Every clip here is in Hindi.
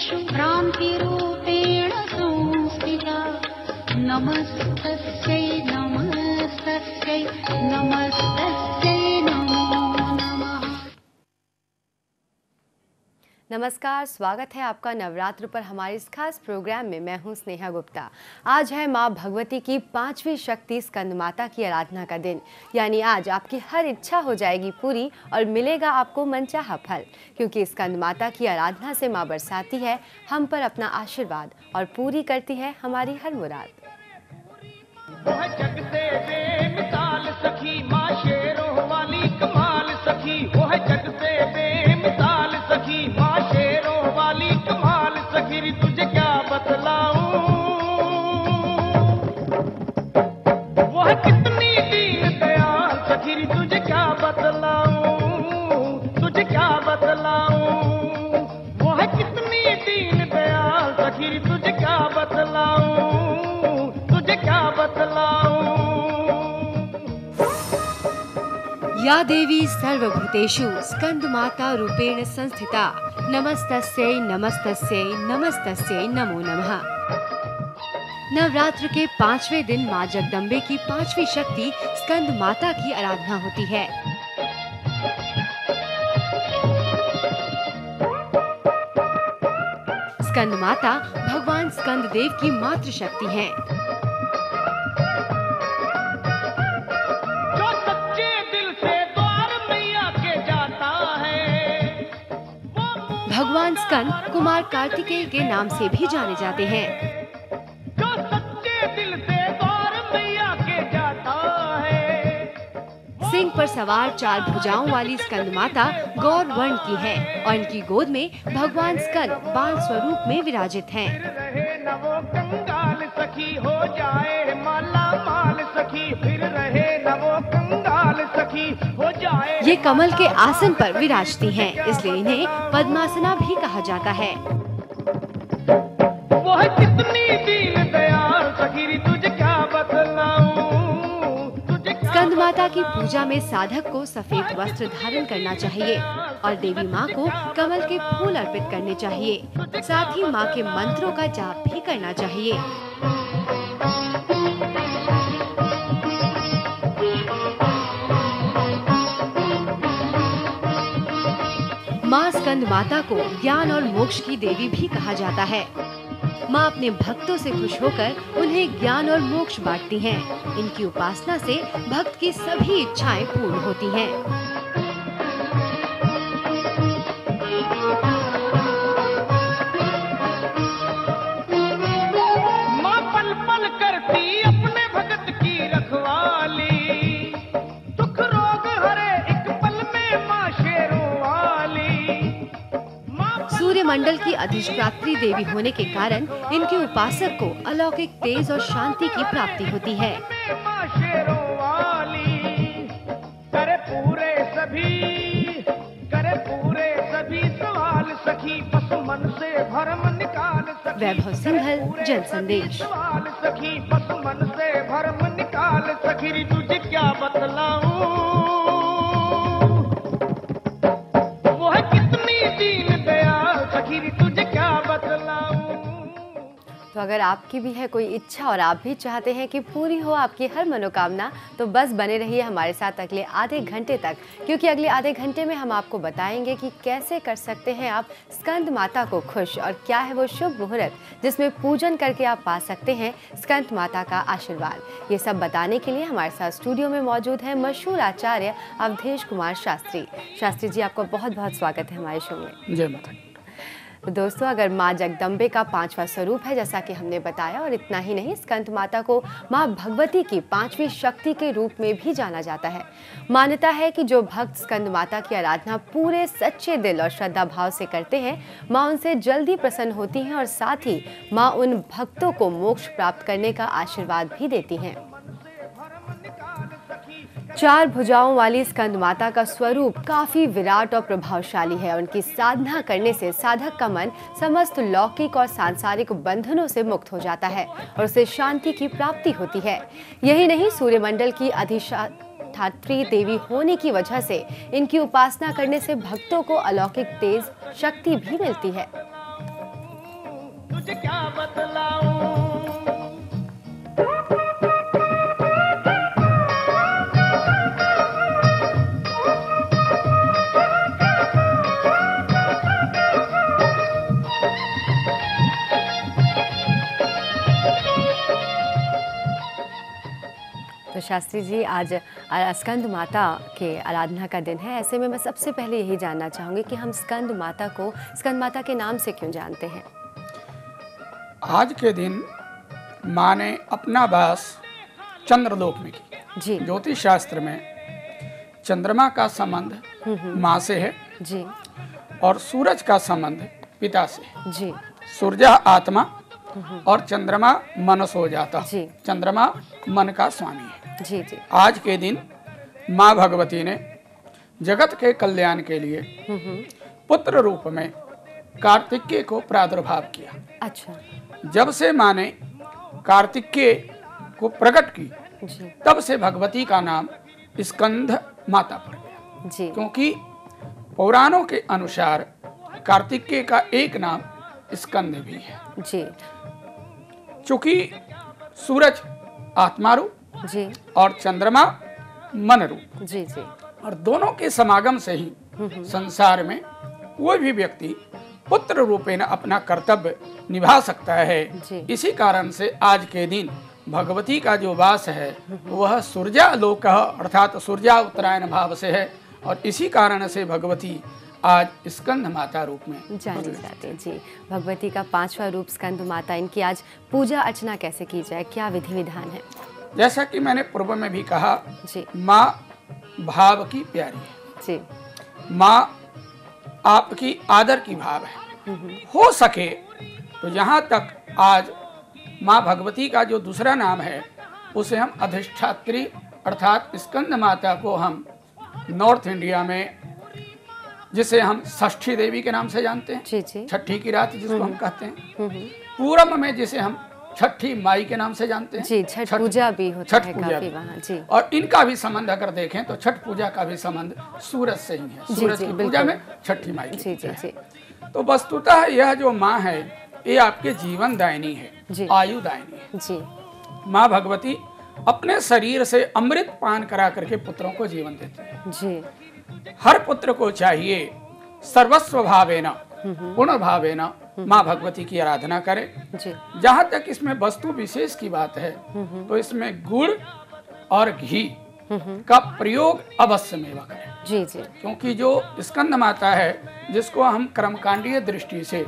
सर्वेषु भ्रान्तिरूपेण संस्थिता नमस्तस्यै नमस्तस्यै नमस्तस्यै नमो नमः। नमस्कार, स्वागत है आपका नवरात्र पर हमारे इस खास प्रोग्राम में। मैं हूं स्नेहा गुप्ता। आज है मां भगवती की 5वीं शक्ति स्कंद माता की आराधना का दिन, यानी आज आपकी हर इच्छा हो जाएगी पूरी और मिलेगा आपको मनचाहा फल, क्योंकि स्कंद माता की आराधना से मां बरसाती है हम पर अपना आशीर्वाद और पूरी करती है हमारी हर मुराद। वह जग से बेमिसाल सखी माँ शेरों वाली कमाल सखी, वह जग से बेमिसाल सखी माँ शेरों वाली कमाल सखी, तुझे क्या बतलाऊं वह कितनी दीन दयाल सखी, तुझे क्या बतलाऊं, तुझे क्या बतलाऊं वह कितनी दीन दयाल सखी, तुझे क्या बतलाऊं, तुझे क्या बतलाऊं। या देवी सर्वभूतेषु स्कंद माता रूपेण संस्थिता नमस्तस्यै नमस्तस्यै नमस्तस्यै नमो नमः। नवरात्र के 5वें दिन मां जगदम्बे की 5वीं शक्ति स्कंद माता की आराधना होती है। स्कंद माता भगवान स्कंद देव की मातृशक्ति हैं। जो सच्चे दिल से द्वार मैया के जाता है, भगवान स्कंद कुमार कार्तिकेय के नाम से भी जाने जाते हैं। जो सच्चे दिल से द्वार मैया के जाता है। सिंह पर सवार 4 भुजाओं वाली स्कंद माता गौर वर्ण की है और इनकी गोद में भगवान स्कंद बाल स्वरूप में विराजित हैं। फिर रहे न वो कंगाल सखी हो जाए माला माल सखी, फिर रहे न वो कंगाल सखी हो जाए। ये कमल के आसन पर विराजती हैं, इसलिए इन्हें पद्मासना भी कहा जाता है। वो है कितनी दीन दयाल सखी, तुझे क्या बतलाऊं, तुझे क्या स्कंद माता की पूजा में साधक को सफेद वस्त्र धारण करना चाहिए और देवी माँ को कमल के फूल अर्पित करने चाहिए। साथ ही माँ के मंत्रों का जाप भी करना चाहिए। माँ स्कंद माता को ज्ञान और मोक्ष की देवी भी कहा जाता है। माँ अपने भक्तों से खुश होकर उन्हें ज्ञान और मोक्ष बांटती हैं। इनकी उपासना से भक्त की सभी इच्छाएं पूर्ण होती हैं। माँ पल पल करती अपने भगत की रखवाली, दुख रोग हरे एक पल में माँ शेरों वाली। सूर्य मंडल की अधिष्ठात्री देवी होने के कारण इनके उपासक को अलौकिक तेज और शांति की प्राप्ति होती है। माँ शेरों वाली करे पूरे सभी सवाल सखी, बस मन से भरम निकाल सखी। वैभव सिंघल, जन संदेश। सवाल सखी, बस मन से भरम निकाल सखी, तुझे क्या बतलाऊं वो है कितनी दीन दयाल सखी, तुझे क्या बतलाऊं। तो अगर आपकी भी है कोई इच्छा और आप भी चाहते हैं कि पूरी हो आपकी हर मनोकामना, तो बस बने रहिए हमारे साथ अगले आधे घंटे तक, क्योंकि अगले आधे घंटे में हम आपको बताएंगे कि कैसे कर सकते हैं आप स्कंद माता को खुश और क्या है वो शुभ मुहूर्त जिसमें पूजन करके आप पा सकते हैं स्कंद माता का आशीर्वाद। ये सब बताने के लिए हमारे साथ स्टूडियो में मौजूद है मशहूर आचार्य अवधेश कुमार शास्त्री। शास्त्री जी, आपका बहुत बहुत स्वागत है हमारे शो में। जय माता दी। तो दोस्तों, अगर माँ जगदम्बे का 5वां स्वरूप है जैसा कि हमने बताया, और इतना ही नहीं, स्कंद माता को माँ भगवती की 5वीं शक्ति के रूप में भी जाना जाता है। मान्यता है कि जो भक्त स्कंद माता की आराधना पूरे सच्चे दिल और श्रद्धा भाव से करते हैं, माँ उनसे जल्दी प्रसन्न होती हैं और साथ ही माँ उन भक्तों को मोक्ष प्राप्त करने का आशीर्वाद भी देती हैं। 4 भुजाओं वाली स्कंद माता का स्वरूप काफी विराट और प्रभावशाली है। उनकी साधना करने से साधक का मन समस्त लौकिक और सांसारिक बंधनों से मुक्त हो जाता है और उसे शांति की प्राप्ति होती है। यही नहीं, सूर्यमंडल की अधिष्ठात्री देवी होने की वजह से इनकी उपासना करने से भक्तों को अलौकिक तेज शक्ति भी मिलती है। तुझे क्या बतलाऊं। तो शास्त्री जी, आज स्कंद माता के आराधना का दिन है। ऐसे में मैं सबसे पहले यही जानना चाहूँगी कि हम स्कंद माता को स्कंद माता के नाम से क्यों जानते हैं? आज के दिन माँ ने अपना वास चंद्रलोक में की। जी ज्योतिष शास्त्र में चंद्रमा का संबंध माँ से है जी और सूरज का संबंध पिता से है। जी सूर्य आत्मा और चंद्रमा मनस हो जाता। जी। चंद्रमा मन का स्वामी है। जी जी आज के दिन माँ भगवती ने जगत के कल्याण के लिए पुत्र रूप में कार्तिकेय को प्रादुर्भाव किया। अच्छा जब से माँ ने कार्तिकेय को प्रकट की जी तब से भगवती का नाम स्कंद माता पड़ गया, जी क्योंकि पुराणों के अनुसार कार्तिकेय का एक नाम स्कंद भी है। जी चूंकि सूरज आत्मा रूप जी और चंद्रमा मन रूप, जी जी और दोनों के समागम से ही संसार में कोई भी व्यक्ति पुत्र रूपेण अपना कर्तव्य निभा सकता है। जी। इसी कारण से आज के दिन भगवती का जो वास है वह सूर्यालोक अर्थात सूर्या उत्तरायण भाव से है, और इसी कारण से भगवती आज स्कंद माता रूप में जानी जाती है। जी, भगवती का 5वां रूप स्कंद माता, इनकी आज पूजा अर्चना कैसे की जाए, क्या विधि विधान है? जैसा कि मैंने पूर्व में भी कहा, जी माँ भाव की प्यारी है। जी माँ आपकी आदर की भाव है। हो सके तो यहाँ तक आज माँ भगवती का जो दूसरा नाम है उसे हम अधिष्ठात्री अर्थात स्कंद माता को हम नॉर्थ इंडिया में जिसे हम षष्ठी देवी के नाम से जानते हैं, जी जी छठी की रात जिसको हम कहते हैं, पूरब में जिसे हम छठी माई के नाम से जानते हैं, जी, छठ पूजा भी होता छठ है पूजा काफी भी। वहाँ। जी और इनका भी संबंध अगर देखें तो छठ पूजा का भी संबंध सूरज से ही है। जी, सूरज जी, की बिल्कुल। पूजा में छठी माई की जी पूजा जी है। जी तो वस्तुतः यह जो माँ है ये आपके जीवन दायिनी है, जी। आयु दायिनी है। जी माँ भगवती अपने शरीर से अमृत पान करा करके पुत्रों को जीवन देती है। जी हर पुत्र को चाहिए सर्वस्व भावेन पूर्ण भावेन माँ भगवती की आराधना करे। जी जहाँ तक इसमें वस्तु विशेष की बात है तो इसमें गुड़ और घी का प्रयोग अवश्य में करें, जी जी क्योंकि जो स्कंद माता है जिसको हम कर्मकांडीय दृष्टि से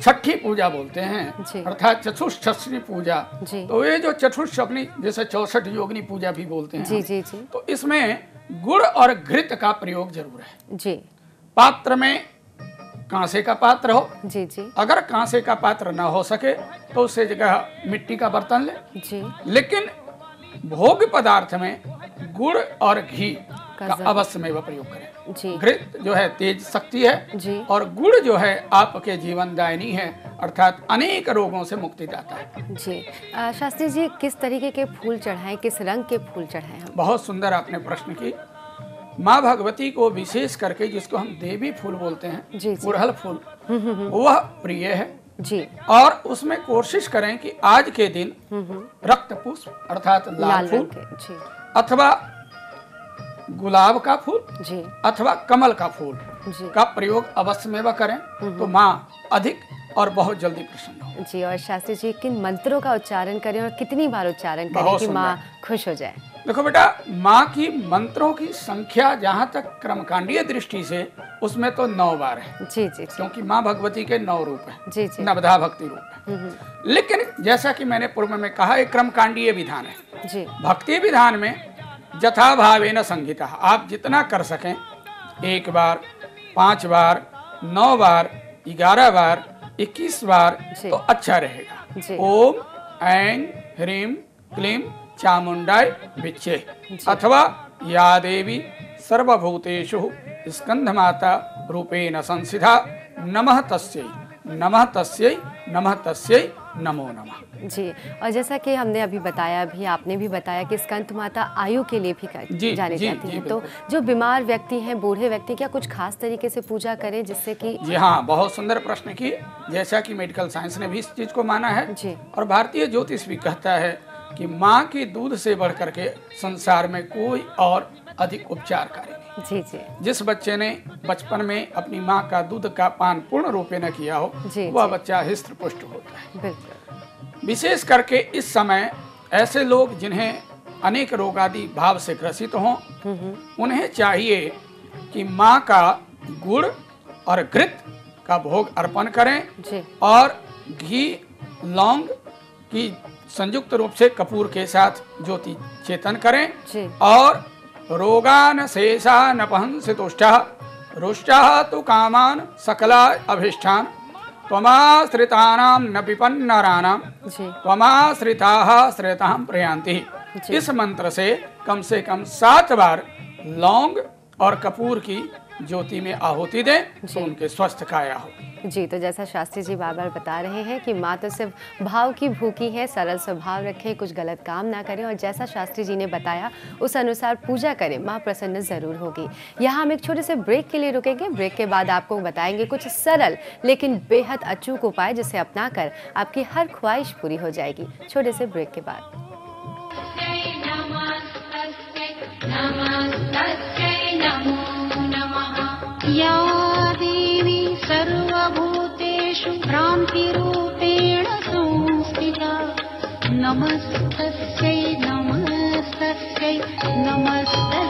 छठी पूजा बोलते हैं जी। अर्थात चतुष्षष्ठी पूजा, जी। तो ये जो चतुष्षष्ठी जैसे 64 योगिनी पूजा भी बोलते हैं जी हम, जी जी तो इसमें गुड़ और घृत का प्रयोग जरूर है। जी पात्र में कांसे का पात्र हो, जी जी अगर कांसे का पात्र ना हो सके तो उससे जगह मिट्टी का बर्तन ले, जी लेकिन भोग पदार्थ में गुड़ और घी का जरूर। अवश्य में प्रयोग करें। जी घृत जो है तेज शक्ति है जी और गुड़ जो है आपके जीवन दायिनी है अर्थात अनेक रोगों से मुक्ति दाता है। जी शास्त्री जी, किस तरीके के फूल चढ़ाएं, किस रंग के फूल चढ़ाएं हम? बहुत सुंदर आपने प्रश्न की। माँ भगवती को विशेष करके जिसको हम देवी फूल बोलते हैं, जी, जी। गुड़हल फूल, वह प्रिय है। जी और उसमें कोशिश करें कि आज के दिन रक्त पुष्प अर्थात लाल लाल फूल रंग के। जी अथवा गुलाब का फूल जी अथवा कमल का फूल जी का प्रयोग अवश्य में करें तो माँ अधिक और बहुत जल्दी प्रसन्न हो। जी। और शास्त्री जी, किन मंत्रों का उच्चारण करें और कितनी बार उच्चारण करें बहुत कि सुंदर। माँ खुश हो जाए? देखो बेटा, माँ की मंत्रों की संख्या जहाँ तक क्रमकांडीय दृष्टि से उसमें तो 9 बार है, जी जी जी क्योंकि माँ भगवती के 9 रूप है, जी जी नवधा भक्ति रूप है। लेकिन जैसा कि मैंने पूर्व में कहा, एक क्रमकांडीय विधान है। जी भक्ति विधान में यथा भावेन संहिता, आप जितना कर सकें, 1 बार, 5 बार, 9 बार, 11 बार, 21 बार, जी। तो अच्छा रहेगा। जी। ओम ऐं ह्रीं क्लीं चामुंडाय विच्चे अथवा या देवी सर्वभूतेषु स्कंधमाता रूपेण संसिधा नमः तस्यै नमः तस्यै नमः तस्यै नमो नमः। जी, और जैसा कि हमने अभी बताया, अभी आपने भी बताया कि स्कंद माता आयु के लिए भी जी, जानी जी, जाती जी, हैं। तो बिल्कुल। जो बीमार व्यक्ति हैं, बूढ़े व्यक्ति, क्या कुछ खास तरीके से पूजा करें जिससे कि जी हाँ, बहुत सुंदर प्रश्न की। जैसा कि मेडिकल साइंस ने भी इस चीज को माना है जी। और भारतीय ज्योतिष भी कहता है कि माँ के दूध से बढ़ करके संसार में कोई और अधिक उपचारकारी नहीं। जी जी जिस बच्चे ने बचपन में अपनी माँ का दूध का पान पूर्ण रूपे न किया हो, जी, वह जी। बच्चा हृष्ट पुष्ट होता है। बिल्कुल। विशेष करके इस समय ऐसे लोग जिन्हें अनेक रोगादि भाव से ग्रसित हों, उन्हें चाहिए कि माँ का गुड़ और घृत का भोग अर्पण करें जी और घी लौंग की संयुक्त रूप से कपूर के साथ ज्योति चेतन करें जी और रोगान शेषान अपहंस तुष्टः रुष्टः तु कामान सकला अभिष्ठान त्वमाश्रितानां न विपन्नराणां जी त्वमाश्रिताः श्रेतां प्रयान्ति। जी। इस मंत्र से कम 7 बार लौंग और कपूर की ज्योति में आहुति दें जी। तो उनके स्वस्थ काया हो। जी, तो जैसा शास्त्री जी बार बार बता रहे हैं कि माँ तो सिर्फ भाव की भूखी है, सरल स्वभाव रखें, कुछ गलत काम ना करें और जैसा शास्त्री जी ने बताया उस अनुसार पूजा करें, माँ प्रसन्न ज़रूर होगी। यहाँ हम एक छोटे से ब्रेक के लिए रुकेंगे। ब्रेक के बाद आपको बताएंगे कुछ सरल लेकिन बेहद अचूक उपाय जिसे अपनाकर आपकी हर ख्वाहिश पूरी हो जाएगी। छोटे से ब्रेक के बाद। या देवी सर्वभूतेषु भ्रान्तिरूपेण संस्थिता नमस्तस्यै नमस्तस्यै नमस्तस्यै